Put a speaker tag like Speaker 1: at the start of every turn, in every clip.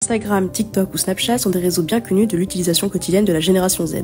Speaker 1: Instagram, TikTok ou Snapchat sont des réseaux bien connus de l'utilisation quotidienne de la génération Z.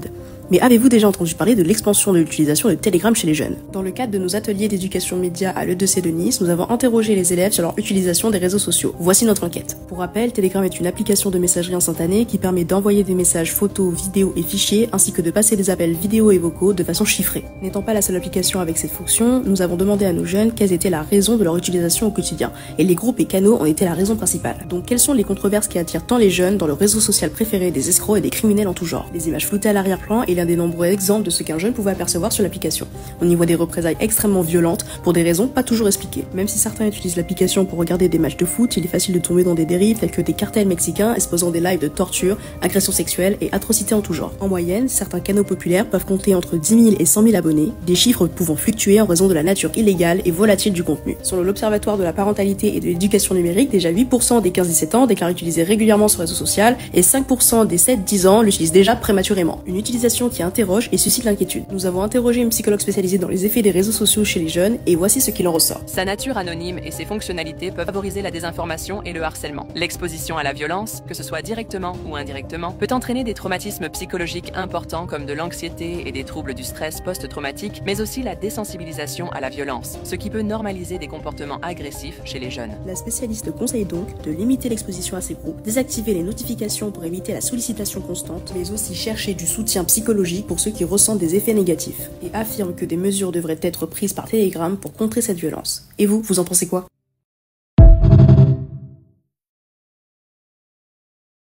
Speaker 1: Mais avez-vous déjà entendu parler de l'expansion de l'utilisation de Telegram chez les jeunes? Dans le cadre de nos ateliers d'éducation média à l'EDC de Nice, nous avons interrogé les élèves sur leur utilisation des réseaux sociaux. Voici notre enquête. Pour rappel, Telegram est une application de messagerie instantanée qui permet d'envoyer des messages photos, vidéos et fichiers, ainsi que de passer des appels vidéo et vocaux de façon chiffrée. N'étant pas la seule application avec cette fonction, nous avons demandé à nos jeunes quelles étaient la raison de leur utilisation au quotidien, et les groupes et canaux en étaient la raison principale. Donc quelles sont les controverses qui attirent tant les jeunes dans le réseau social préféré des escrocs et des criminels en tout genre? Les images floutées à l'arrière-plan est l'un des nombreux exemples de ce qu'un jeune pouvait apercevoir sur l'application. On y voit des représailles extrêmement violentes pour des raisons pas toujours expliquées. Même si certains utilisent l'application pour regarder des matchs de foot, il est facile de tomber dans des dérives telles que des cartels mexicains exposant des lives de torture, agressions sexuelles et atrocités en tout genre. En moyenne, certains canaux populaires peuvent compter entre 10 000 et 100 000 abonnés, des chiffres pouvant fluctuer en raison de la nature illégale et volatile du contenu. Selon l'Observatoire de la parentalité et de l'éducation numérique, déjà 8% des 15-17 ans déclarent utiliser régulièrement ce réseau social et 5% des 7-10 ans l'utilisent déjà prématurément. Une utilisation qui interroge et suscite l'inquiétude. Nous avons interrogé une psychologue spécialisée dans les effets des réseaux sociaux chez les jeunes et voici ce qu'il en ressort.
Speaker 2: Sa nature anonyme et ses fonctionnalités peuvent favoriser la désinformation et le harcèlement. L'exposition à la violence, que ce soit directement ou indirectement, peut entraîner des traumatismes psychologiques importants comme de l'anxiété et des troubles du stress post-traumatique, mais aussi la désensibilisation à la violence, ce qui peut normaliser des comportements agressifs chez les jeunes.
Speaker 1: La spécialiste conseille donc de limiter l'exposition à ces groupes, désactiver les notifications pour éviter la sollicitation constante, mais aussi chercher du soutien psychologique pour ceux qui ressentent des effets négatifs, et affirme que des mesures devraient être prises par Telegram pour contrer cette violence. Et vous en pensez quoi?